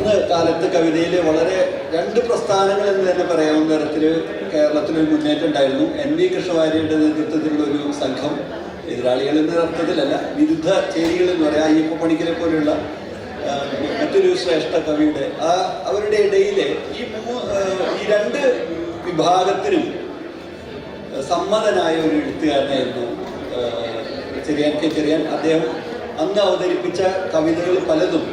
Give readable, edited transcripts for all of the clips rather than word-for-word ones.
അന്ന് കാലത്ത് കവിതയിൽ വളരെ രണ്ട് പ്രസ്ഥാനങ്ങൾ എന്ന് തന്നെ പറയാവുന്ന തരത്തിൽ കേരളത്തിലൊരു മുന്നേറ്റം ഉണ്ടായിരുന്നു. NV കൃഷ്ണവാര്യരുടെ നേതൃത്വത്തിലുള്ള ഒരു സംഘം, എതിരാളികൾ എന്ന അർത്ഥത്തിലല്ല, വിരുദ്ധ ചേരികൾ എന്ന് പറയാം, അയ്യപ്പ പണിക്കരെ പോലെയുള്ള മറ്റൊരു ശ്രേഷ്ഠ കവിയുടെ അവരുടെ ഇടയിൽ ഈ രണ്ട് വിഭാഗത്തിനും സമ്മതനായ ഒരു എഴുത്തുകാരനായിരുന്നു ചെറിയാൻ കെ ചെറിയാൻ. അദ്ദേഹം അന്ന് അവതരിപ്പിച്ച കവിതകൾ പലതും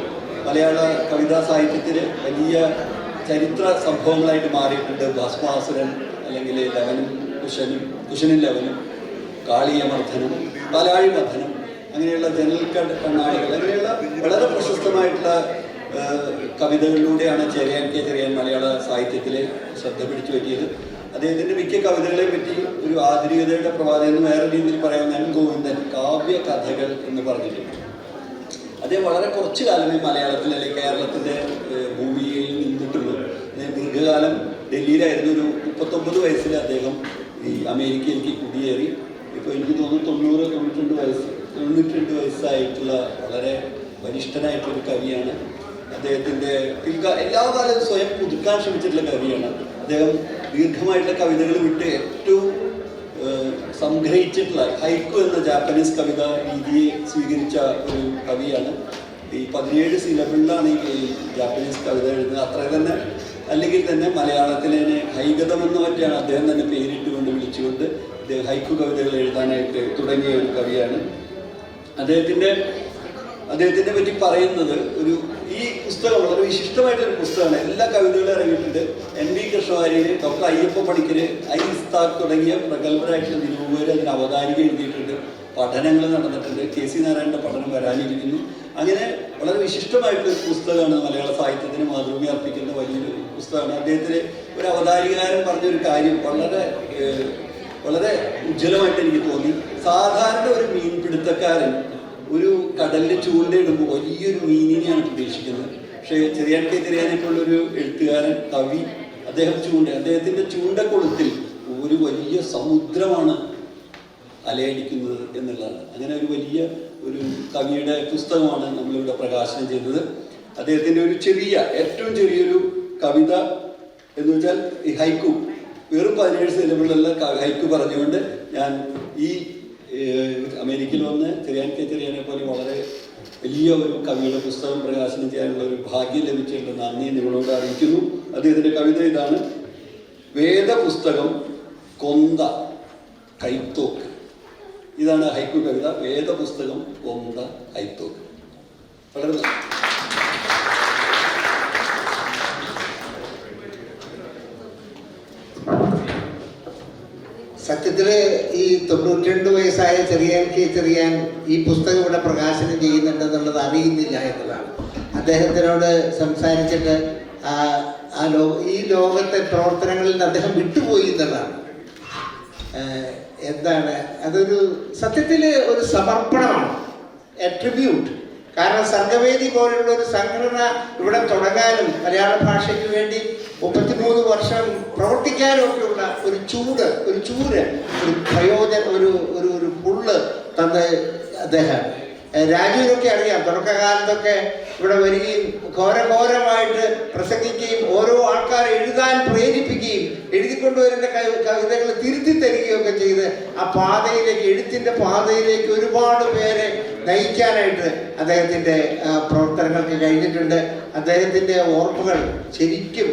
മലയാള കവിതാ സാഹിത്യത്തിൽ വലിയ ചരിത്ര സംഭവങ്ങളായിട്ട് മാറിയിട്ടുണ്ട്. ഭസ്മാസുരൻ, അല്ലെങ്കിൽ ലവനും കുശനും ലവനും, കാളിയമർദ്ദനം, പാലാഴിമർദ്ദനം, അങ്ങനെയുള്ള ജനൽ കണ്ണാടികൾ, അങ്ങനെയുള്ള വളരെ പ്രശസ്തമായിട്ടുള്ള കവിതകളിലൂടെയാണ് ചെറിയാൻ കെ ചെറിയാൻ മലയാള സാഹിത്യത്തിൽ ശ്രദ്ധ പിടിച്ചു പറ്റിയത്. അദ്ദേഹത്തിൻ്റെ മിക്ക കവിതകളെ പറ്റി ഒരു ആധുനികതയുടെ പ്രവാചകൻ എന്ന് വേറെ രീതിയിൽ പറയാവുന്ന എൻ ഗോവിന്ദൻ കാവ്യ കഥകൾ എന്ന് പറഞ്ഞിട്ടുണ്ട്. അദ്ദേഹം വളരെ കുറച്ചു കാലമേ മലയാളത്തിൽ അല്ലെങ്കിൽ കേരളത്തിൻ്റെ ഭൂമിയിൽ നിന്നിട്ടുള്ളൂ. ദീർഘകാലം ഡൽഹിയിലായിരുന്നു. ഒരു 39 വയസ്സിൽ അദ്ദേഹം ഈ അമേരിക്കയിലേക്ക് കുടിയേറി. ഇപ്പോൾ എനിക്ക് തോന്നുന്നു 92 വയസ്സായിട്ടുള്ള വളരെ വരിഷ്ഠനായിട്ടുള്ളൊരു കവിയാണ്. അദ്ദേഹത്തിൻ്റെ എല്ലാ കാലത്തും സ്വയം പുതുക്കാൻ ശ്രമിച്ചിട്ടുള്ള കവിയാണ്. അദ്ദേഹം ദീർഘമായിട്ടുള്ള കവിതകൾ വിട്ട് ഏറ്റവും സംഗ്രഹിച്ചിട്ടുള്ള ഹൈക്കു എന്ന ജാപ്പനീസ് കവിത രീതിയെ സ്വീകരിച്ച ഒരു കവിയാണ്. ഈ 17 സിലബിളിലാണ് ഈ ജാപ്പനീസ് കവിത എഴുതുന്നത്. അത്ര തന്നെ അല്ലെങ്കിൽ തന്നെ മലയാളത്തിലെ ഹൈഗതം എന്ന് പറ്റിയാണ് അദ്ദേഹം തന്നെ പേരിട്ടുകൊണ്ട് വിളിച്ചുകൊണ്ട് അദ്ദേഹം ഹൈക്കു കവിതകൾ എഴുതാനായിട്ട് തുടങ്ങിയ ഒരു കവിയാണ്. അദ്ദേഹത്തിൻ്റെ പറ്റി പറയുന്നത് ഈ പുസ്തകം വളരെ വിശിഷ്ടമായിട്ടൊരു പുസ്തകമാണ്. എല്ലാ കവിതകളും ഇറങ്ങിയിട്ടുണ്ട്. NV കൃഷ്ണവാര്യർ, ഡോക്ടർ അയ്യപ്പ പണിക്കർ, ഇസ്താഖ് തുടങ്ങിയ പ്രഗത്ഭരായിട്ടുള്ള നിരൂപകർ അതിന് അവതാരിക എഴുതിയിട്ടുണ്ട്. പഠനങ്ങൾ നടന്നിട്ടുണ്ട്. KC നാരായണൻ്റെ പഠനം വരാനിരിക്കുന്നു. അങ്ങനെ വളരെ വിശിഷ്ടമായിട്ടൊരു പുസ്തകമാണ്. മലയാള സാഹിത്യത്തിന് മാതൃഭൂമി അർപ്പിക്കുന്ന വലിയൊരു പുസ്തകമാണ്. അദ്ദേഹത്തിന് ഒരു അവതാരികാരൻ പറഞ്ഞൊരു കാര്യം വളരെ ഉജ്ജ്വലമായിട്ട് എനിക്ക് തോന്നി. സാധാരണ ഒരു മീൻപിടുത്തക്കാരൻ ഒരു കടലിൽ ചൂണ്ടയിടുമ്പോൾ വലിയൊരു മീനിനെയാണ് പ്രതീക്ഷിക്കുന്നത്. പക്ഷേ ചെറിയാൻ കെ ചെറിയാനെപ്പോലുള്ളൊരു എഴുത്തുകാരൻ, കവി, അദ്ദേഹത്തിൻ്റെ ചൂണ്ടക്കുളത്തിൽ ഒരു വലിയ സമുദ്രമാണ് അലയടിക്കുന്നത് എന്നുള്ളതാണ്. അങ്ങനെ ഒരു വലിയ ഒരു കവിയുടെ പുസ്തകമാണ് നമ്മളിവിടെ പ്രകാശനം ചെയ്തത്. അദ്ദേഹത്തിൻ്റെ ഏറ്റവും ചെറിയൊരു കവിത എന്ന് വെച്ചാൽ ഈ ഹൈക്കു, വെറും 17 സിലബിളുള്ള ഹൈക്കു പറഞ്ഞുകൊണ്ട് ഞാൻ ഈ അമേരിക്കയിൽ വന്ന് ചെറിയാൻ കെ ചെറിയാനെ പോലെ വളരെ വലിയ ഒരു കവിയുടെ പുസ്തകം പ്രകാശനം ചെയ്യാനുള്ള ഒരു ഭാഗ്യം ലഭിച്ചിട്ടുള്ള നന്ദി നിങ്ങളോട് അറിയിക്കുന്നു. അദ്ദേഹത്തിൻ്റെ കവിത ഇതാണ്: വേദപുസ്തകം കൊന്ത കൈത്തോക്ക്. ഇതാണ് ഹൈക്കു കവിത. വേദപുസ്തകം കൊന്ത കൈത്തോക്ക്. വളരെ സത്യത്തിൽ ഈ 92 വയസ്സായ ചെറിയാൻ കെ ചെറിയാൻ ഈ പുസ്തകം ഇവിടെ പ്രകാശനം ചെയ്യുന്നുണ്ടെന്നുള്ളത് അറിയുന്നില്ല എന്നതാണ്. അദ്ദേഹത്തിനോട് സംസാരിച്ചിട്ട് ഈ ലോകത്തെ പ്രവർത്തനങ്ങളിൽ നിന്ന് അദ്ദേഹം വിട്ടുപോയി എന്നുള്ളതാണ്. എന്താണ് അതൊരു സത്യത്തിൽ ഒരു സമർപ്പണമാണ്, എട്രിബ്യൂട്ട്. കാരണം സർഗവേദി പോലുള്ള ഒരു സംഘടന ഇവിടെ തുടങ്ങാനും മലയാള ഭാഷയ്ക്ക് വേണ്ടി 33 വർഷം പ്രവർത്തിക്കാനും ഒക്കെയുള്ള ഒരു ചൂര്, ഒരു പ്രയോജനം, ഒരു പുള്ള് തന്ന അദ്ദേഹം. രാജുവിനൊക്കെ അറിയാം, തുടക്കകാലത്തൊക്കെ ഇവിടെ വരികയും ഘോരഘോരമായിട്ട് പ്രസംഗിക്കുകയും ഓരോ ആൾക്കാരെ എഴുതാൻ പ്രേരിപ്പിക്കുകയും എഴുതിക്കൊണ്ടുവരുന്ന കവിതകൾ തിരുത്തി തരികയൊക്കെ ചെയ്ത് ആ പാതയിലേക്ക്, എഴുത്തിൻ്റെ പാതയിലേക്ക് ഒരുപാട് പേരെ നയിക്കാനായിട്ട് അദ്ദേഹത്തിൻ്റെ പ്രവർത്തനങ്ങൾക്ക് കഴിഞ്ഞിട്ടുണ്ട്. അദ്ദേഹത്തിൻ്റെ ഓർമ്മകൾ ശരിക്കും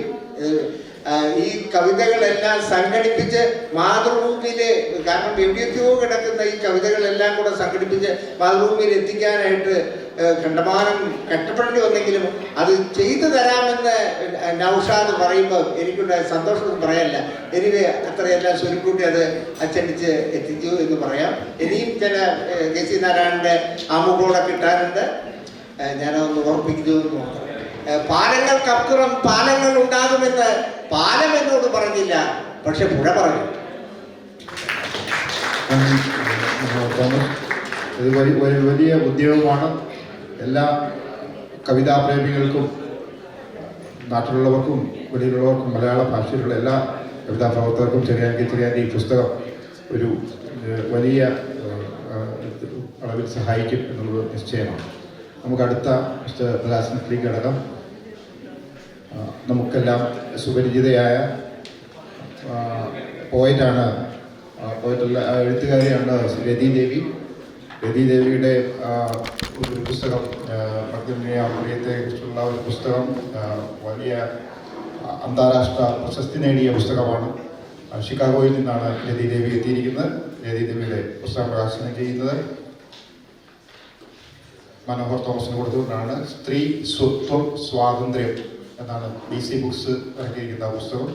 ഈ കവിതകളെല്ലാം സംഘടിപ്പിച്ച് മാതൃഭൂമിയിലെ, കാരണം എവിടെയൊക്കെയോ കിടക്കുന്ന ഈ കവിതകളെല്ലാം കൂടെ സംഘടിപ്പിച്ച് മാതൃഭൂമിയിൽ എത്തിക്കാനായിട്ട് കണ്ടമാനം കഷ്ടപ്പെടേണ്ടി വന്നെങ്കിലും അത് ചെയ്തു തരാമെന്ന് നൗഷാദ് പറയുമ്പോൾ എനിക്കുണ്ടായ സന്തോഷമൊന്നും പറയാനില്ല. എനിക്ക് അത്രയെല്ലാം സ്വരുക്കൂട്ടി അത് അച്ചടിച്ച് എത്തിച്ചു എന്ന് പറയാം. ഇനിയും ചില KC നാരായണൻ്റെ ആമുഖോടെ കിട്ടാനുണ്ട്. ഞാനതൊന്ന് ഓർപ്പിക്കുന്നു എന്ന് മാത്രം. പാലങ്ങൾക്കപ്പുറം പാലങ്ങൾ ഉണ്ടാകുമെന്ന് പാലം എന്നോട് പറഞ്ഞില്ല, പക്ഷെ പുഴ പറഞ്ഞു. ഇത് വലിയ ഉദ്യോഗമാണ്. എല്ലാ കവിതാപ്രേമികൾക്കും, നാട്ടിലുള്ളവർക്കും വെളിയിലുള്ളവർക്കും, മലയാള ഭാഷയിലുള്ള എല്ലാ കവിതാ പ്രവർത്തകർക്കും ചെറിയാൻ കെ ചെറിയാൻ്റെ ഈ പുസ്തകം ഒരു വലിയ അളവിൽ സഹായിക്കും എന്നുള്ളത് നിശ്ചയമാണ്. നമുക്ക് അടുത്ത പ്രകാശനത്തിലേക്ക് കടക്കാം. നമുക്കെല്ലാം സുപരിചിതയായ പോയറ്റല്ല എഴുത്തുകാരിയാണ് രതി ദേവി. രതി ദേവിയുടെ ഒരു പുസ്തകം പ്രിയത്തെക്കുറിച്ചുള്ള ഒരു പുസ്തകം വലിയ അന്താരാഷ്ട്ര പ്രശസ്തി നേടിയ പുസ്തകമാണ്. ഷിക്കാഗോയിൽ നിന്നാണ് രതി ദേവി എത്തിയിരിക്കുന്നത്. രതി ദേവിയുടെ പുസ്തകം പ്രകാശനം ചെയ്യുന്നത് മനോഹർ തോമസിന് കൊടുത്തുകൊണ്ടാണ്. സ്ത്രീ, സ്വത്വം, സ്വാതന്ത്ര്യം എന്നാണ് DC ബുക്സ് ഇറക്കിയിരിക്കുന്ന പുസ്തകം.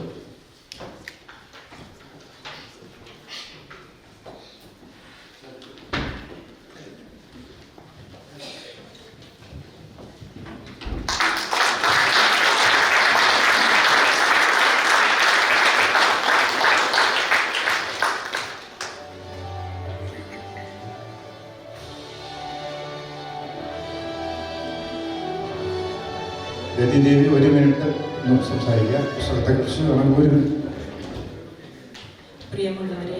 രതി ദേവി 1 മിനിറ്റ് സംസാരിക്കുക. പുസ്തകത്തെക്കുറിച്ച് ഒരു പ്രിയമുള്ളവരെ,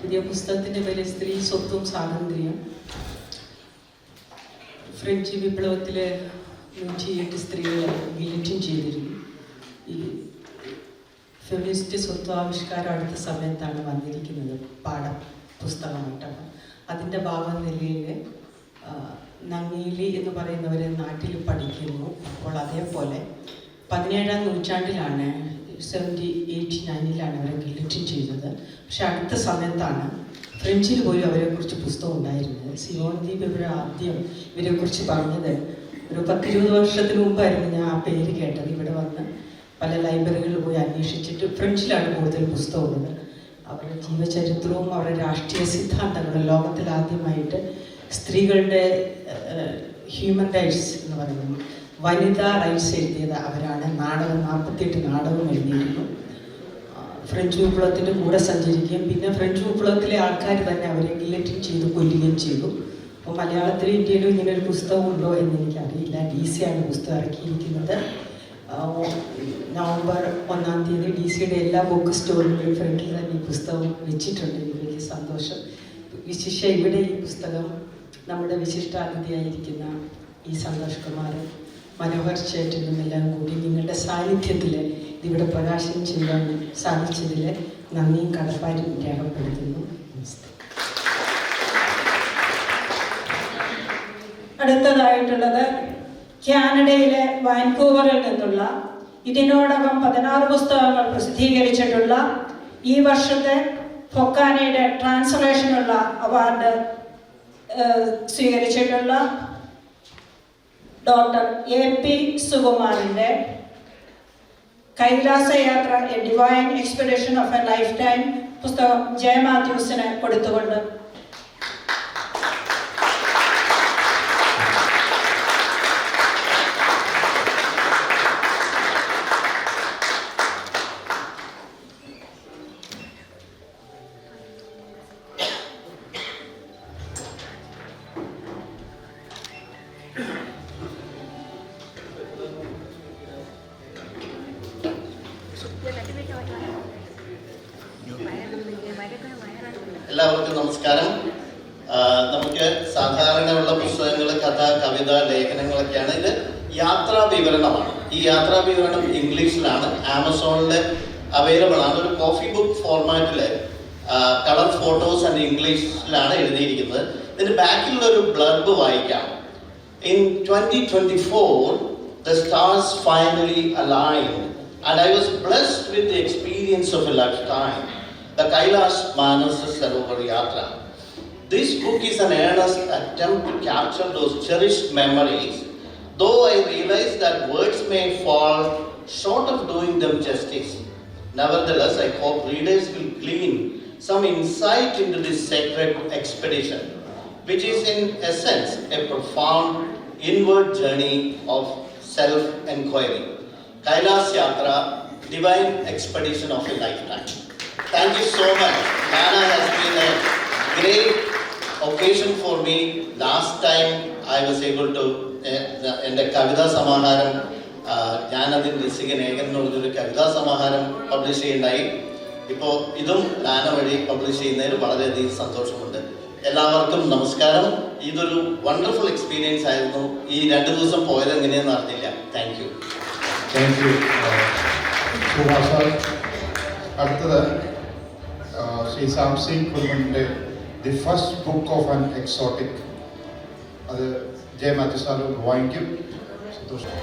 പുതിയ പുസ്തകത്തിൻ്റെ പേര് സ്ത്രീ, സ്വത്വം, സ്വാതന്ത്ര്യം. ഫ്രഞ്ച് വിപ്ലവത്തിൽ 108 സ്ത്രീകളെ ഗില്ലറ്റിൻ ചെയ്തിരുന്നു. ഈ ഫെമിനിസ്റ്റ് സ്വത്വാവിഷ്കാരം അടുത്ത സമയത്താണ് വന്നിരിക്കുന്നത്, പുസ്തകമായിട്ടാണ്. അതിൻ്റെ ഭാഗം നിലയിൽ നങ്ങേലി എന്ന് പറയുന്നവർ നാട്ടിൽ പഠിക്കുന്നു. അപ്പോൾ അതേപോലെ 17-ാം നൂറ്റാണ്ടിലാണ് 1789 അവരെ ഗില്ലറ്റിൻ ചെയ്തത്. പക്ഷെ അടുത്ത സമയത്താണ് ഫ്രഞ്ചിൽ പോലും അവരെക്കുറിച്ച് പുസ്തകം ഉണ്ടായിരുന്നത്. സിമോൺ ദി ബെവർ ആദ്യം ഇവരെക്കുറിച്ച് പറഞ്ഞത് ഒരു 10-20 വർഷത്തിന് മുമ്പായിരുന്നു ഞാൻ ആ പേര് കേട്ടത്. ഇവിടെ വന്ന് പല ലൈബ്രറികളിൽ പോയി അന്വേഷിച്ചിട്ട് ഫ്രഞ്ചിലാണ് കൂടുതൽ പുസ്തകമുള്ളത്. അവരുടെ ജീവചരിത്രവും അവരുടെ രാഷ്ട്രീയ സിദ്ധാന്തങ്ങളും ലോകത്തിൽ ആദ്യമായിട്ട് സ്ത്രീകളുടെ ഹ്യൂമൻ റൈറ്റ്സ് എന്ന് പറയുന്നത് വനിതാ റൈറ്റ്സ് എഴുതിയത് അവരാണ്. 48 നാടകം എഴുതിയിരുന്നു. ഫ്രഞ്ച് വിപ്ലവത്തിൻ്റെ കൂടെ സഞ്ചരിക്കുകയും പിന്നെ ഫ്രഞ്ച് വിപ്ലവത്തിലെ ആൾക്കാർ തന്നെ അവരെ ഗില്ലറ്റിൻ ചെയ്ത് കൊല്ലുകയും ചെയ്തു. അപ്പോൾ മലയാളത്തിലും ഇന്ത്യയിലും ഇങ്ങനെ ഒരു പുസ്തകം ഉണ്ടോ എന്ന് എനിക്കറിയില്ല. DC ആണ് പുസ്തകം ഇറക്കിയിരിക്കുന്നത്. നവംബർ 1-ാം തീയതി DC-യുടെ എല്ലാ ബുക്ക് സ്റ്റോറിലും ഫ്രണ്ടിൽ തന്നെ ഈ പുസ്തകം വെച്ചിട്ടുണ്ട്. എനിക്ക് വലിയ സന്തോഷം. വിശിഷ്യ ഇവിടെ ഈ പുസ്തകം നമ്മുടെ വിശിഷ്ടാതിഥിയായിരിക്കുന്ന ഈ സന്തോഷ് കുമാർ, മനോഹർ ചേട്ടനും എല്ലാം കൂടി നിങ്ങളുടെ സാന്നിധ്യത്തിൽ ഇതിവിടെ പ്രകാശനം ചെയ്യാൻ സാധിച്ചതിൽ നന്ദിയും കടപ്പാടും രേഖപ്പെടുത്തുന്നു. അടുത്തതായിട്ടുള്ളത് കാനഡയിലെ വാൻകൂവറിൽ നിന്നുള്ള ഇതിനോടകം 16 പുസ്തകങ്ങൾ പ്രസിദ്ധീകരിച്ചിട്ടുള്ള ഈ വർഷത്തെ ഫൊക്കാനയുടെ ട്രാൻസ്ലേഷനുള്ള അവാർഡ് സ്വീകരിച്ചിട്ടുള്ള ഡോക്ടർ AP സുകുമാറിൻ്റെ Kailasayatra a divine expedition of a life time പുസ്തകം ജയ മാത്യൂസിന് കൊടുത്തുകൊണ്ട് എല്ലാവർക്കും നമസ്കാരം. നമുക്ക് സാധാരണയുള്ള പുസ്തകങ്ങൾ, കഥ, കവിത, ലേഖനങ്ങളൊക്കെയാണ്. ഇത് യാത്രാ വിവരണമാണ്. ഈ യാത്രാ വിവരണം ഇംഗ്ലീഷിലാണ്, ആമസോണിൽ അവൈലബിൾ ആണ്. ഒരു കോഫി ബുക്ക് ഫോർമാറ്റിൽ കളർ ഫോട്ടോസ് ആൻഡ് ഇംഗ്ലീഷിലാണ് എഴുതിയിരിക്കുന്നത്. ഇതിൻ്റെ ബാക്കിലുള്ള ഒരു ബ്ലർബ് വായിക്കാം. In 2024, the stars finally aligned and I was blessed with the experience of a lifetime. The Kailash Manasa Sarovar Yatra. This book is an earnest attempt to capture those cherished memories, though I realize that words may fall short of doing them justice. Nevertheless, I hope readers will glean some insight into this sacred expedition, which is in essence a profound inward journey of self-enquiry. Kailash Yatra, divine expedition of a lifetime. Thank you so much. Nana has been a great occasion for me. Last time I was able to എൻ്റെ കവിതാ സമാഹാരം, ഞാനതിന് രസികനേകൻ എന്ന് പറഞ്ഞൊരു കവിതാ സമാഹാരം publish ചെയ്യുണ്ടായി. ഇപ്പോൾ ഇതും നാന വഴി പബ്ലിഷ് ചെയ്യുന്നതിൽ വളരെയധികം സന്തോഷമുണ്ട്. എല്ലാവർക്കും നമസ്കാരം. ഇതൊരു വണ്ടർഫുൾ എക്സ്പീരിയൻസ് ആയിരുന്നു. ഈ 2 ദിവസം പോയത് എങ്ങനെയെന്ന് അറിഞ്ഞില്ല. Thank you. Thank you Subhash sir. അടുത്തത് ശ്രീ സാംസിംഗ് കുടുംബത്തിൻ്റെ the first book of an exotic, അത് ജെ മാത്യു സാർ വാങ്ങിക്കും. സന്തോഷം.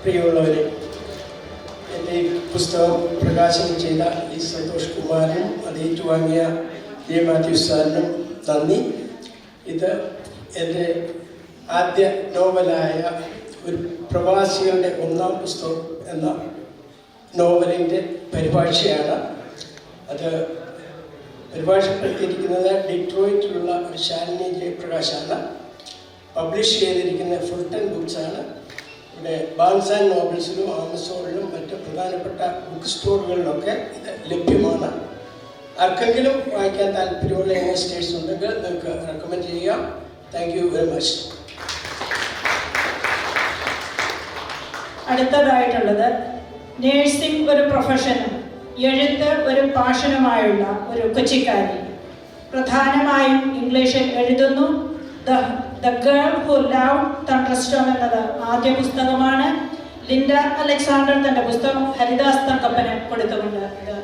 പ്രിയമുള്ളവരെ, എൻ്റെ ഈ പുസ്തകം പ്രകാശനം ചെയ്ത ഈ സന്തോഷ് കുമാറിനും അത് ഏറ്റുവാങ്ങിയ ജെ മാത്യു സാറിനും നന്ദി. ഇത് എൻ്റെ ആദ്യ നോവലായ ഒരു പ്രവാസികളുടെ ഒന്നാം പുസ്തകം എന്ന നോവലിൻ്റെ പരിഭാഷയാണ്. അത് പരിഭാഷപ്പെടുത്തിയിരിക്കുന്നത് ഡിട്രോയിറ്റിലുള്ള ഒരു ശാലിനി ജയപ്രകാശാണ്. പബ്ലിഷ് ചെയ്തിരിക്കുന്ന ഫുൾട്ടൺ ബുക്സാണ്. ഇവിടെ ബാർൺസ് ആൻഡ് നോബിൾസിലും ആമസോണിലും മറ്റ് പ്രധാനപ്പെട്ട ബുക്ക് സ്റ്റോറുകളിലൊക്കെ ഇത് ലഭ്യമാണ്. ആർക്കെങ്കിലും വായിക്കാൻ താല്പര്യമുള്ള ഇൻവെസ്റ്റേഴ്സ് ഉണ്ടെങ്കിൽ നിങ്ങൾക്ക് റെക്കമെൻഡ് ചെയ്യാം. Thank you very much. അടുത്തതായിട്ടുള്ളത് നേഴ്സിംഗ് ഒരു പ്രൊഫഷനും എഴുത്ത് ഒരു പാഷനുമായുള്ള ഒരു കൊച്ചിക്കാരി. പ്രധാനമായും ഇംഗ്ലീഷിൽ എഴുതുന്നു. The girl who loved thunderstorm എന്നത് ആദ്യ പുസ്തകമാണ്. ലിൻഡ അലക്സാണ്ടർ തന്റെ പുസ്തകം ഹരിദാസ് തങ്കപ്പന് കൊടുത്തുകൊണ്ട് ഇത്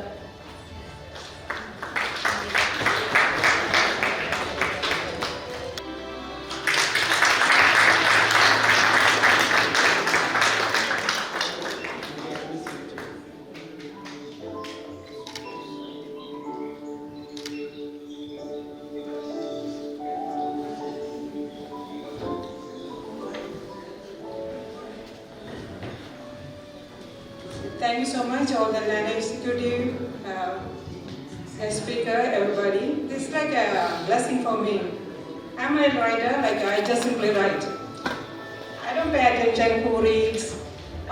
Thank you so much, all the land executive, guest speaker, everybody. This is like a blessing for me. I'm a writer, like I just simply write. I don't pay attention who reads.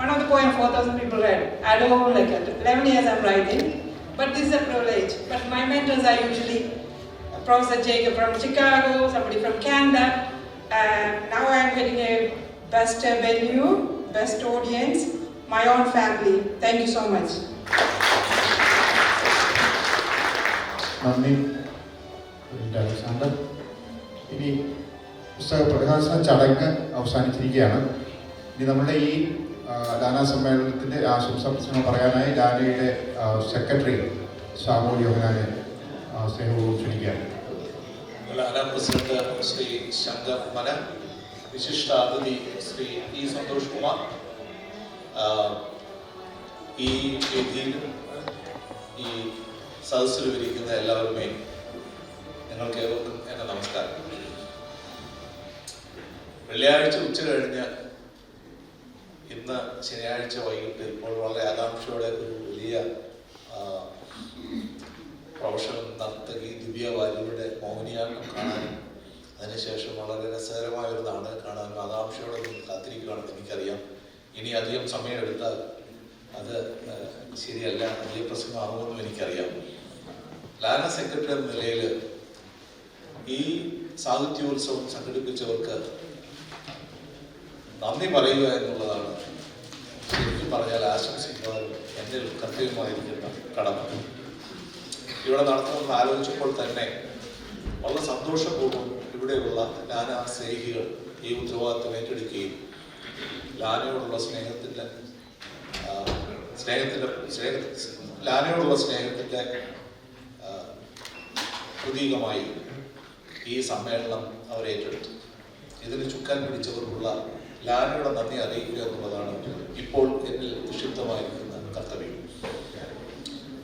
One of the poem 4,000 people read. I don't like it. 11 years I'm writing, but this is a privilege. But my mentors are usually Professor Jacob from Chicago, somebody from Canada, and now I'm getting a best venue, best audience. My own family. Thank you so much. നന്ദി Alexander. ഇനി പുസ്തക പ്രകാശന ചടങ്ങ് അവസാനിച്ചിരിക്കുകയാണ്. ഇനി നമ്മുടെ ഈ ലാന സമ്മേളനത്തിൻ്റെ ആശംസാ പ്രസംഗം പറയാനായി ലാനയുടെ സെക്രട്ടറി സാമൂഹ്യ യോഹനാനെ സ്നേഹപൂർവ്വം ക്ഷണിക്കുകയാണ്. ലാന പ്രസിഡന്റ് ശ്രീ ശങ്കർ മന, വിശിഷ്ട അതിഥി ശ്രീ ഇ സന്തോഷ് കുമാർ, ഈ വേദിയിലും ഈ സദസ്സിലും ഇരിക്കുന്ന എല്ലാവരുമേ നിങ്ങൾക്ക് ഏവർക്കും എൻ്റെ നമസ്കാരം. വെള്ളിയാഴ്ച ഉച്ച കഴിഞ്ഞ് ഇന്ന് ശനിയാഴ്ച വൈകിട്ട് ഇപ്പോൾ വളരെ ആകാംക്ഷയോടെ ഒരു വലിയ പ്രൊഫഷണൽ നർത്തകി ദിവ്യ വാര്യരുടെ മോഹിനിയാട്ടം കാണാനും അതിനുശേഷം വളരെ രസകരമായ ഒരു നാടകം കാണാനും ആകാംക്ഷയോടെ നിങ്ങൾ കാത്തിരിക്കുകയാണെന്ന് എനിക്കറിയാം. ഇനി അധികം സമയമെടുത്താൽ അത് ശരിയല്ല, അധിക പ്രസംഗമാകുമെന്നും എനിക്കറിയാം. ലാന സെക്രട്ടറി എന്ന നിലയിൽ ഈ സാഹിത്യോത്സവം സംഘടിപ്പിച്ചവർക്ക് നന്ദി പറയുക എന്നുള്ളതാണ് ശരിക്കും പറഞ്ഞാൽ ആശംസിക്കുവാനും എൻ്റെ കർത്തവ്യമായിരിക്കുന്ന കടമ. ഇവിടെ നടത്തുമെന്ന് ആലോചിച്ചപ്പോൾ തന്നെ വളരെ സന്തോഷപൂർവ്വം ഇവിടെയുള്ള ലാന സ്നേഹികൾ ഈ ഉത്തരവാദിത്വം ഏറ്റെടുക്കുകയും ലാനയോടുള്ള സ്നേഹത്തിൻ്റെ പ്രതീകമായി ഈ സമ്മേളനം അവർ ഏറ്റെടുത്തു. ഇതിന് ചുക്കാൻ പിടിച്ചവർക്കുള്ള ലാനയുടെ നന്ദി അറിയിക്കുക എന്നുള്ളതാണ് ഇപ്പോൾ എന്നിൽ നിക്ഷിപ്തമായിരിക്കുന്ന കർത്തവ്യം.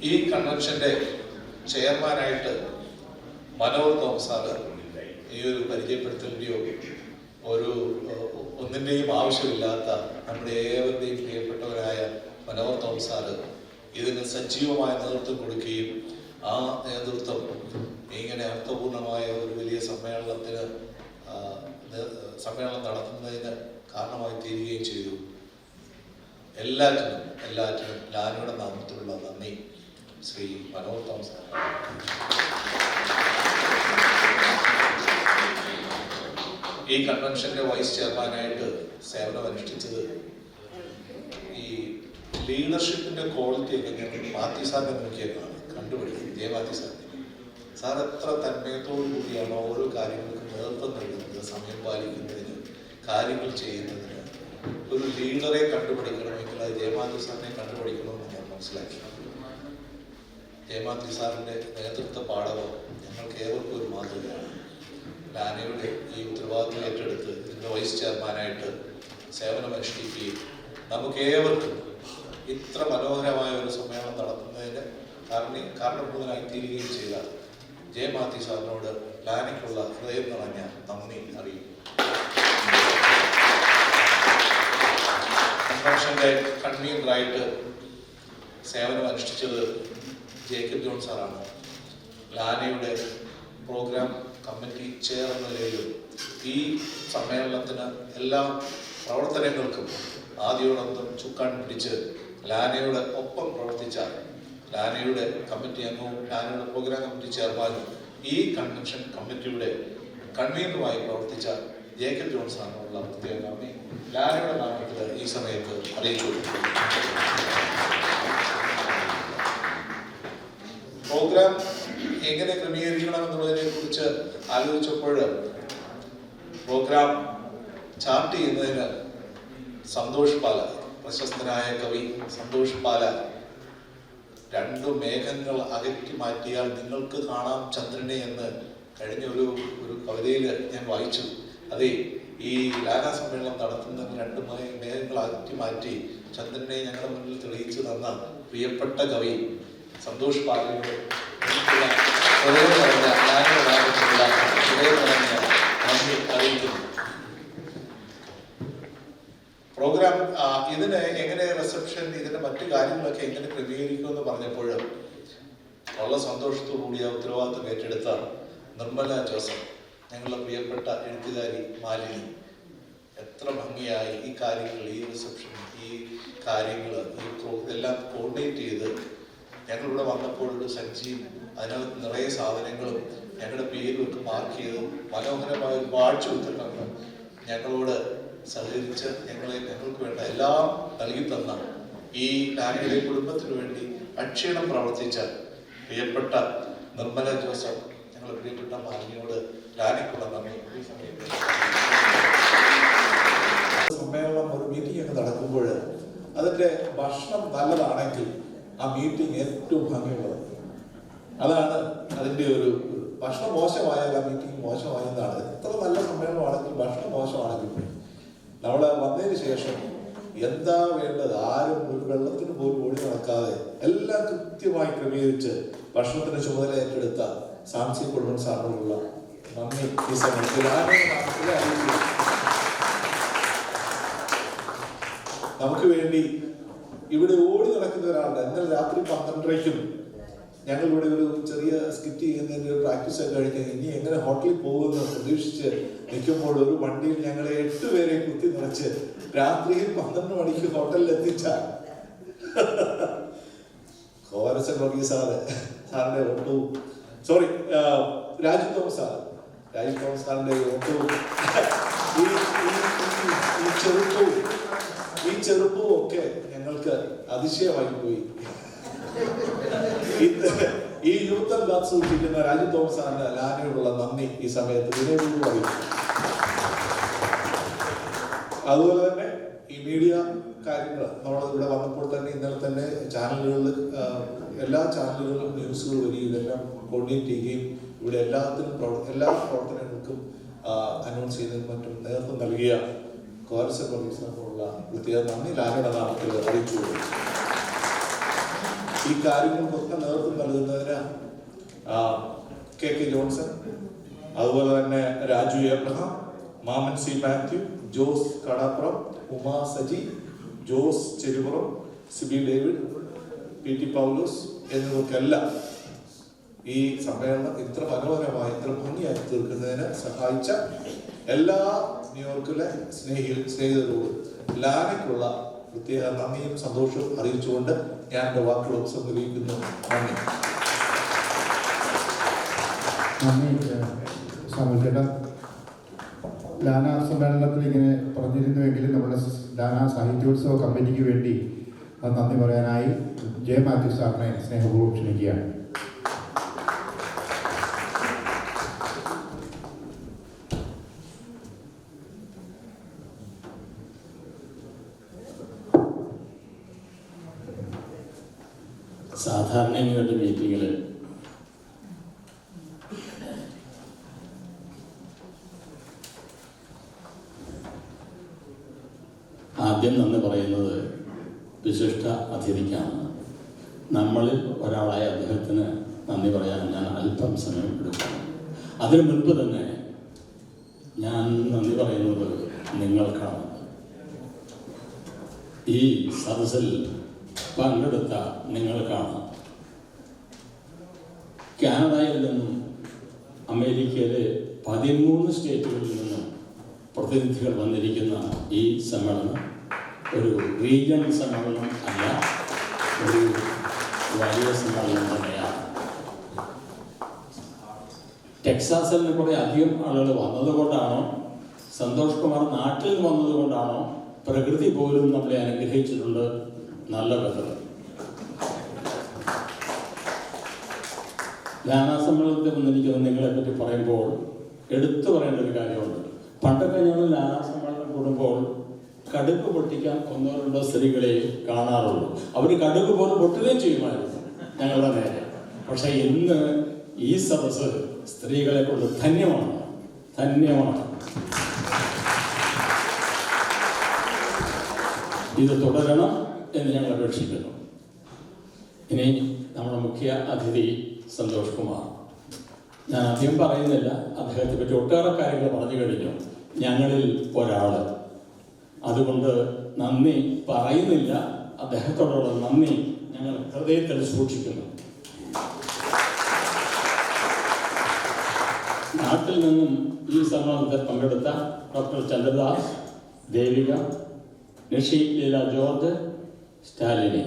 ഈ കൺവെൻഷന്റെ ചെയർമാനായിട്ട് മനോഹർ തോമസ് സാറ് ഈ ഒരു പരിചയപ്പെടുത്തലിൻ്റെയോ ഒന്നിൻ്റെയും ആവശ്യമില്ലാത്ത നമ്മുടെ ഏവരുടെയും പ്രിയപ്പെട്ടവരായ മനോഹർ തോമസ് സാറ് ഇതിന് സജീവമായ നേതൃത്വം കൊടുക്കുകയും ആ നേതൃത്വം ഇങ്ങനെ അർത്ഥപൂർണമായ ഒരു വലിയ സമ്മേളനം നടത്തുന്നതിന് കാരണമായി തീരുകയും ചെയ്തു. എല്ലാറ്റിനും ലാനയുടെ നാമത്തിലുള്ള നന്ദി ശ്രീ മനോഹർ തോമസ്. ഈ കൺവെൻഷന്റെ വൈസ് ചെയർമാനായിട്ട് സേവനം അനുഷ്ഠിച്ചത്. ഈ ലീഡർഷിപ്പിന്റെ ക്വാളിറ്റി ഒക്കെ ഞാൻ മാത്യു സാറിനെ നോക്കിയേക്കാണ് കണ്ടുപിടിക്കും. മാത്യു സാർ എത്ര തന്മയത്തോടു കൂടിയാണ് ഓരോ കാര്യങ്ങൾക്കും നേതൃത്വം നൽകുന്നത്, സമയം പാലിക്കുന്നതിന്, കാര്യങ്ങൾ ചെയ്യുന്നതിന്. ഒരു ലീഡറെ കണ്ടുപിടിക്കണമെങ്കിൽ അത് ജയമാത്യു സാറിനെ കണ്ടുപിടിക്കണമെന്ന് ഞാൻ മനസ്സിലാക്കി. ജയമാത്യു സാറിന്റെ നേതൃത്വ പാഠവും ഞങ്ങൾക്ക് ഏവർക്കും ഒരു മാതൃകയാണ്. ലാനയുടെ ഈ ഉത്തരവാദിത്വം ഏറ്റെടുത്ത് ഇതിൻ്റെ വൈസ് ചെയർമാനായിട്ട് സേവനം അനുഷ്ഠിക്കുകയും നമുക്ക് ഏവർക്കും ഇത്ര മനോഹരമായ ഒരു സമ്മേളനം നടത്തുന്നതിന് കാരണഭൂതനായി തീരുകയും ചെയ്ത ജയമാത്യു സാറിനോട് ലാനയ്ക്കുള്ള ഹൃദയം നിറഞ്ഞ നന്ദി അറിയിക്കും. കൺവെൻഷന്റെ കൺവീനറായിട്ട് സേവനം അനുഷ്ഠിച്ചത് ജേക്കബ് ജോൺ സാറാണ്. ലാനയുടെ പ്രോഗ്രാം കമ്മിറ്റി ചെയർ എന്ന നിലയിലും ഈ സമ്മേളനത്തിന് എല്ലാ പ്രവർത്തനങ്ങൾക്കും ആദ്യോടൊപ്പം ചുക്കാൻ പിടിച്ച് ലാനയുടെ ഒപ്പം പ്രവർത്തിച്ച ലാനയുടെ കമ്മിറ്റി അംഗവും ലാനയുടെ പ്രോഗ്രാം കമ്മിറ്റി ചെയർമാനും ഈ കൺവെൻഷൻ കമ്മിറ്റിയുടെ കൺവീനറുമായി പ്രവർത്തിച്ച ജേക്കബ് ജോൺ സാറിനുള്ള പ്രത്യേക നന്ദി ലാനയുടെ നാമത്തിൽ ഈ സമയത്ത് അറിയിച്ചു. പ്രോഗ്രാം എങ്ങനെ ക്രമീകരിക്കണം എന്നുള്ളതിനെ കുറിച്ച് ആലോചിച്ചപ്പോൾ പ്രോഗ്രാം ചാർട്ട് ചെയ്യുന്നതിന് സന്തോഷ് പാല, പ്രശസ്തനായ കവി സന്തോഷ് പാല, 2 മേഘങ്ങൾ അകറ്റി മാറ്റിയാൽ നിങ്ങൾക്ക് കാണാം ചന്ദ്രനെ എന്ന് കഴിഞ്ഞ ഒരു കവിതയിൽ ഞാൻ വായിച്ചു. അതെ, ഈ ലാന സമ്മേളനം നടത്തുന്നതിന് 2 മേഘങ്ങൾ അകറ്റി മാറ്റി ചന്ദ്രനെ ഞങ്ങളുടെ മുന്നിൽ തെളിയിച്ചു തന്ന പ്രിയപ്പെട്ട കവി സന്തോഷ് പാലയോട് നന്ദി അറിയിക്കുന്നു. പ്രോഗ്രാം ഇതിന് എങ്ങനെ റിസപ്ഷൻ, ഇതിന്റെ മറ്റു കാര്യങ്ങളൊക്കെ എങ്ങനെ ക്രമീകരിക്കുമെന്ന് പറഞ്ഞപ്പോൾ ഉള്ള സന്തോഷത്തോടുകൂടി ആ ഉത്തരവാദിത്വം ഏറ്റെടുത്ത നിർമ്മല ജോസഫ്, ഞങ്ങളുടെ പ്രിയപ്പെട്ട എഴുത്തുകാരി മാലിനി, എത്ര ഭംഗിയായി ഈ കാര്യങ്ങൾ, ഈ റിസപ്ഷൻ, ഈ കാര്യങ്ങൾ ഇതെല്ലാം കോർഡിനേറ്റ് ചെയ്ത് ഞങ്ങളിവിടെ വന്നപ്പോൾ ഒരു സഞ്ചിയും അതിനകത്ത് നിറയെ സാധനങ്ങളും ഞങ്ങളുടെ പേരുമൊക്കെ മാർക്ക് ചെയ്ത് മനോഹരമായ ഒരു വാഴ്ച ഉത്തരങ്ങൾ ഞങ്ങളോട് സഹകരിച്ച് ഞങ്ങൾക്ക് വേണ്ട എല്ലാം നൽകി തന്ന ഈ ലാനയുടെ കുടുംബത്തിനു വേണ്ടി അക്ഷീണം പ്രവർത്തിച്ച പ്രിയപ്പെട്ട നിർമ്മല ജോസഫ്, ഞങ്ങളുടെ പ്രിയപ്പെട്ട മാലിനിയോട് ലാനയ്ക്കുള്ള നന്ദി. ഈ സമയത്ത് സമ്മേളനം, ഒരു മീറ്റിംഗ് ഒക്കെ നടക്കുമ്പോൾ അതിന്റെ ഭക്ഷണം നല്ലതാണെങ്കിൽ ആ മീറ്റിംഗ് ഏറ്റവും ഭംഗിയുള്ളത്. അതാണ് അതിന്റെ ഒരു ഭക്ഷണം മോശമായാൽ ആ മീറ്റിംഗ് മോശമായെന്നാണ്. എത്ര നല്ല സമ്മേളനമാണെങ്കിൽ ഭക്ഷണം മോശമാണെങ്കിൽ നമ്മൾ വന്നതിന് ശേഷം എന്താ വേണ്ടത്, ആരും ഒരു വെള്ളത്തിന് പോലും ഓടി നടക്കാതെ എല്ലാം കൃത്യമായി ക്രമീകരിച്ച് ഭക്ഷണത്തിന് ചുമതല ഏറ്റെടുത്ത സാംസി കുടുംബൻ സാറിനുള്ള നന്ദി ഈ സമയത്ത് നമുക്ക് വേണ്ടി ഇവിടെ ഓടി നടക്കുന്ന ഒരാളുടെ. ഇന്നലെ രാത്രി 12:30 ഞങ്ങൾ ഇവിടെ ഒരു ചെറിയ സ്കിറ്റ് ചെയ്യുന്നതിൻ്റെ ഒരു പ്രാക്ടീസ് ഒക്കെ കഴിഞ്ഞ് ഇനി എങ്ങനെ ഹോട്ടലിൽ പോകുമെന്ന് പ്രതീക്ഷിച്ച് നിൽക്കുമ്പോൾ ഒരു വണ്ടിയിൽ ഞങ്ങളെ 8 പേരെ കുത്തി നിറച്ച് രാത്രിയിൽ 12 മണിക്ക് ഹോട്ടലിൽ എത്തിച്ച കോരസൻ വർഗീസ് സാറിന്റെ ഓട്ടവും, സോറി രാജു തോമസ് സാറിന്റെ ഓട്ടവും, ഈ ചെറുപ്പവും ഒക്കെ ഞങ്ങൾക്ക് അതിശയമായി പോയി. ഈ യൂത്തം കാത്ത് സൂക്ഷിക്കുന്ന രാജു തോമസ് സാറിന് ലാനയോടുള്ള നന്ദി ഈ സമയത്ത് വിനയപൂർവ്വം അറിയിച്ചു. അതുപോലെ തന്നെ ഈ മീഡിയ കാര്യങ്ങൾ നമ്മൾ ഇവിടെ വന്നപ്പോൾ തന്നെ ഇന്നലെ തന്നെ ചാനലുകളിൽ എല്ലാ ചാനലുകളിലും ന്യൂസുകൾ വരികയും ഇതെല്ലാം കോർഡിനേറ്റ് ചെയ്യുകയും ഇവിടെ എല്ലാ പ്രവർത്തനങ്ങൾക്കും അനൗൺസ് ചെയ്യുന്നതിനും മറ്റും നേതൃത്വം നൽകിയ കോരസൻ വർഗീസിനുള്ള പ്രത്യേക നന്ദി ലാനയുടെ നാമത്തിൽ അറിയിച്ചു. ഈ കാര്യങ്ങൾക്കൊക്കെ നേതൃത്വം നൽകുന്നതിന് KK ജോൺസൺ, അതുപോലെ തന്നെ രാജു എബ്രഹാം, മാമൻ സി മാത്യു, ജോസ് കടാപ്പുറം, ഉമാ സജി, ജോസ് ചെരുപുറം, സിബി ഡേവിഡ്, PT പൗലോസ് എന്നിവർക്കെല്ലാം ഈ സമ്മേളനം ഇത്ര മനോഹരമായി ഇത്ര ഭംഗിയാക്കി തീർക്കുന്നതിന് സഹായിച്ച എല്ലാ ന്യൂയോർക്കിലെ സ്നേഹിതരോടും ലാനയ്ക്കുള്ള പ്രത്യേക നന്ദിയും സന്തോഷവും അറിയിച്ചുകൊണ്ട് ഞാൻ എൻ്റെ വാക്കുകൾ ഉപസംഹരിക്കുന്നു. നന്ദി. നന്ദി സാമുൽ ചേട്ടാ. ലാന സമ്മേളനത്തിൽ ഇങ്ങനെ പറഞ്ഞിരുന്നുവെങ്കിലും നമ്മുടെ ലാന സാഹിത്യോത്സവ കമ്മിറ്റിക്ക് വേണ്ടി അത് നന്ദി പറയാനായി ജെ മാത്യു സാറിനെ സ്നേഹപൂർവ്വം ക്ഷണിക്കുകയാണ്. സാധാരണ ഇങ്ങനത്തെ മീറ്റിങ്ങിൽ ആദ്യം നന്ദി പറയുന്നത് വിശിഷ്ട അതിഥിക്കാണ്. നമ്മളിൽ ഒരാളായ അദ്ദേഹത്തിന് നന്ദി പറയാൻ ഞാൻ അല്പം സമയം എടുക്കണം. അതിനു മുൻപ് തന്നെ ഞാൻ നന്ദി പറയുന്നത് നിങ്ങൾക്കാണ്. ഈ സദസ്സിൽ പങ്കെടുത്ത നിങ്ങൾക്കാണ്. കാനഡയിൽ നിന്നും അമേരിക്കയിലെ 13 സ്റ്റേറ്റുകളിൽ നിന്നും പ്രതിനിധികൾ വന്നിരിക്കുന്ന ഈ സമ്മേളനം ഒരു റീജിയണൽ സമ്മേളനം അല്ല, ഒരു വലിയ സമ്മേളനം തന്നെയാണ്. ടെക്സാസിൽ നിന്ന് കുറേ അധികം ആളുകൾ വന്നതുകൊണ്ടാണോ, സന്തോഷ് കുമാർ നാട്ടിൽ നിന്ന് വന്നതുകൊണ്ടാണോ, പ്രകൃതി പോലും നമ്മളെ അനുഗ്രഹിച്ചിട്ടുണ്ട്. നല്ല കഥ. ലാനാ സമ്മേളനത്തിൽ വന്നിരിക്കുന്ന നിങ്ങളെ പറ്റി പറയുമ്പോൾ എടുത്തു പറയേണ്ട ഒരു കാര്യമുണ്ട്. പണ്ടൊക്കെ ഞങ്ങൾ ലാനാ സമ്മേളനം കൂടുമ്പോൾ കടുക് പൊട്ടിക്കാൻ 1-2 സ്ത്രീകളെ കാണാറുള്ളൂ. അവർ കടുക് പോലെ പൊട്ടുകയും ചെയ്യുമായിരുന്നു ഞങ്ങളുടെ നേരെ. പക്ഷെ ഇന്ന് ഈ സദസ്സ് സ്ത്രീകളെ കൊണ്ട് ധന്യമാണ്, ധന്യമാണ്. ഇത് തുടരണം എന്ന് ഞങ്ങൾ അപേക്ഷിക്കുന്നു. ഇനി നമ്മുടെ മുഖ്യ അതിഥി സന്തോഷ് കുമാർ. ഞാൻ അധികം പറയുന്നില്ല, അദ്ദേഹത്തെ പറ്റി ഒട്ടേറെ കാര്യങ്ങൾ പറഞ്ഞു കഴിഞ്ഞു. ഞങ്ങളിൽ ഒരാൾ, അതുകൊണ്ട് നന്ദി പറയുന്നില്ല, അദ്ദേഹത്തോടുള്ള നന്ദി ഞങ്ങൾ ഹൃദയത്തിൽ സൂക്ഷിക്കുന്നു. നാട്ടിൽ നിന്നും ഈ സമ്മേളനത്തിൽ പങ്കെടുത്ത ഡോക്ടർ ചന്ദ്രദാസ്, ദേവിക, നിഷി ലീല ജോർജ്, സ്റ്റാലിനി,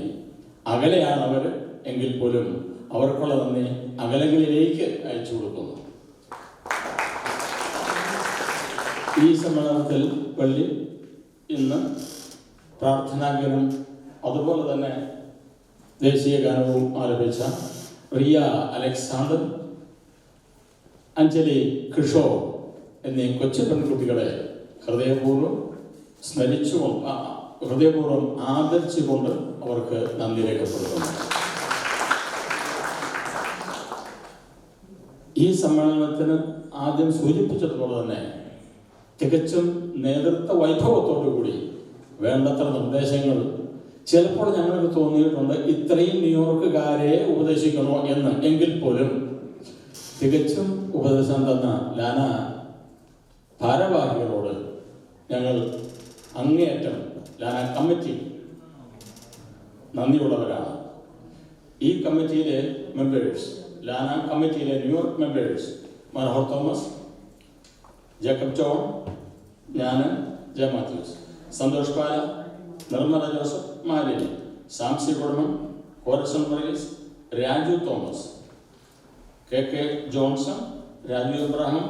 അകലെയാണ് അവർ എങ്കിൽ പോലും അവർക്കുള്ള നന്ദി അകലങ്ങളിലേക്ക് അയച്ചു കൊടുക്കുന്നു. ഈ സമ്മേളനത്തിൽ പള്ളി ഇന്ന് പ്രാർത്ഥനാഗാനം അതുപോലെ തന്നെ ദേശീയ ഗാനവും ആലപിച്ച റിയ അലക്സാണ്ടർ, അഞ്ജലി കിഷോർ എന്നീ കൊച്ചു പെൺകുട്ടികളെ ഹൃദയപൂർവ്വം ഹൃദയപൂർവ്വം ആദരിച്ചുകൊണ്ട് അവർക്ക് നന്ദി രേഖപ്പെടുത്തുന്നു. ഈ സമ്മേളനത്തിന് ആദ്യം സൂചിപ്പിച്ചതുപോലെ തന്നെ തികച്ചും നേതൃത്വ വൈഭവത്തോടുകൂടി വേണ്ടത്ര നിർദ്ദേശങ്ങൾ ചിലപ്പോൾ ഞങ്ങൾക്ക് തോന്നിയിട്ടുണ്ട്, ഇത്രയും ന്യൂയോർക്കുകാരെ ഉപദേശിക്കണോ എന്ന്. എങ്കിൽ പോലും തികച്ചും ഉപദേശം തന്ന ലാന ഭാരവാഹികളോട് ഞങ്ങൾ അങ്ങേയറ്റം ലാന കമ്മിറ്റി നന്ദിയുള്ളവരാണ്. ഈ കമ്മിറ്റിയിലെ മെമ്പേഴ്സ്, ലാന കമ്മിറ്റിയിലെ New York members Manohar Thomas, Jacob John, ഞാൻ J Mathews, Santhosh Pala, Nirmala Joseph, Malini, Samsi കുടുംബം, Korason Varghese, Raju Thomas, K Johnson, Raju Ibrahim,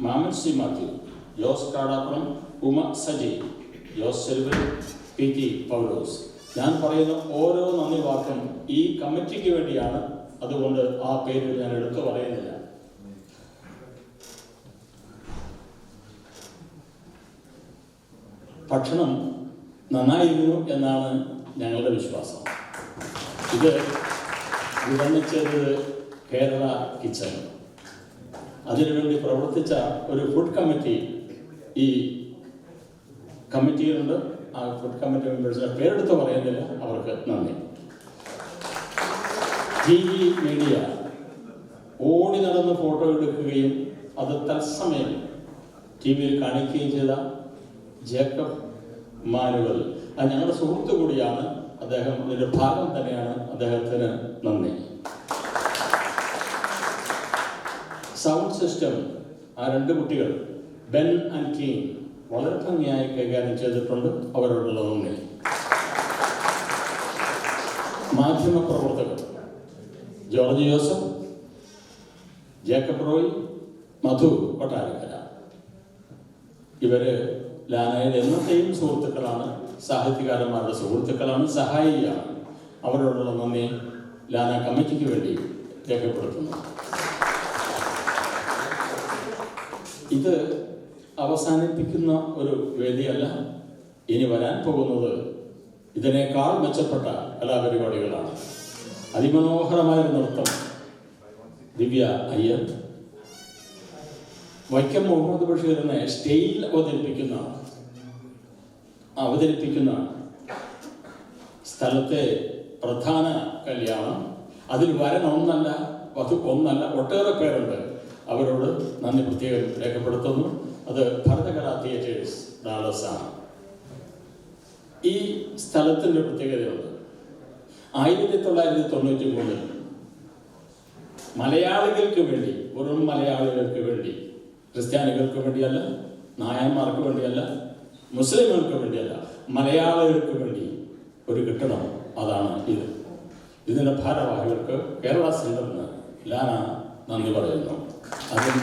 Mammen C Mathew, Jose Kadapuram, Uma Saji, Jose Selvi, PT Paulose. ഞാൻ പറയുന്ന ഓരോ നന്ദി വാക്കും ഈ കമ്മിറ്റിക്ക് വേണ്ടിയാണ്. അതുകൊണ്ട് ആ പേര് ഞാൻ എടുത്തു പറയുന്നില്ല. ഭക്ഷണം നന്നായിരുന്നു എന്നാണ് ഞങ്ങളുടെ വിശ്വാസം. ഇത് വിതന്നിച്ചത് കേരള കിച്ചൺ. അതിനുവേണ്ടി പ്രവർത്തിച്ച ഒരു ഫുഡ് കമ്മിറ്റി ഈ കമ്മിറ്റിയിലുണ്ട്. ആ ഫുഡ് കമ്മിറ്റി മെമ്പേഴ്സിനെ പേരെടുത്ത് പറയുന്നില്ല, അവർക്ക് നന്ദി. TV മീഡിയ ഓടി നടന്ന് ഫോട്ടോ എടുക്കുകയും അത് തത്സമയം TV-യിൽ കാണിക്കുകയും ചെയ്ത ജേക്കബ് മാനുവൽ, അത് ഞങ്ങളുടെ സുഹൃത്തു കൂടിയാണ്. അദ്ദേഹം അതിൻ്റെ ഭാഗം തന്നെയാണ്. അദ്ദേഹത്തിന് നന്ദി. സൗണ്ട് സിസ്റ്റം ആ 2 കുട്ടികൾ ബെൻ ആൻഡ് കീൻ വളരെ ഭംഗിയായി കൈകാര്യം ചെയ്തിട്ടുണ്ട്. അവരോടുള്ള നന്ദി. മാധ്യമപ്രവർത്തകർ ജോർജ് ജോസഫ്, ജേക്കബ് റോയ്, മധു കൊട്ടാരക്കര, ഇവര് ലാനയുടെ എന്നത്തെയും സുഹൃത്തുക്കളാണ്, സാഹിത്യകാരന്മാരുടെ സുഹൃത്തുക്കളാണ്, സഹായിയാണ്. അവരോടുള്ള നന്ദി ലാന കമ്മിറ്റിക്ക് വേണ്ടി രേഖപ്പെടുത്തുന്നു. ഇത് അവസാനിപ്പിക്കുന്ന ഒരു വേദിയല്ല. ഇനി വരാൻ പോകുന്നത് ഇതിനേക്കാൾ മെച്ചപ്പെട്ട കലാപരിപാടികളാണ്. അതിമനോഹരമായ നൃത്തം ദിവ്യ അയ്യർ, വൈക്കം മുഹമ്മദ് ബഷീറിനെ സ്റ്റേജിൽ അവതരിപ്പിക്കുന്ന സ്ഥലത്തെ പ്രധാന കല്യാണം. അതിൽ വരൻ ഒന്നല്ല, വധു ഒന്നല്ല, ഒട്ടേറെ പേരുണ്ട്. അവരോട് നന്ദി പ്രത്യേകം രേഖപ്പെടുത്തുന്നു. അത് ഭരതകലാ തിയേറ്റേഴ്സ് ഡാലസാണ്. ഈ സ്ഥലത്തിൻ്റെ പ്രത്യേകതയുണ്ട്. 1993 മലയാളികൾക്ക് വേണ്ടി, വെറും മലയാളികൾക്ക് വേണ്ടി, ക്രിസ്ത്യാനികൾക്ക് വേണ്ടിയല്ല, നായന്മാർക്ക് വേണ്ടിയല്ല, മുസ്ലിമുകൾക്ക് വേണ്ടിയല്ല, മലയാളികൾക്ക് വേണ്ടി ഒരു കെട്ടിടം, അതാണ് ഇത്. ഇതിൻ്റെ ഭാരവാഹികൾക്ക് കേരള സെൻറ്ററിന് ലാന നന്ദി പറയുന്നു. അതിന്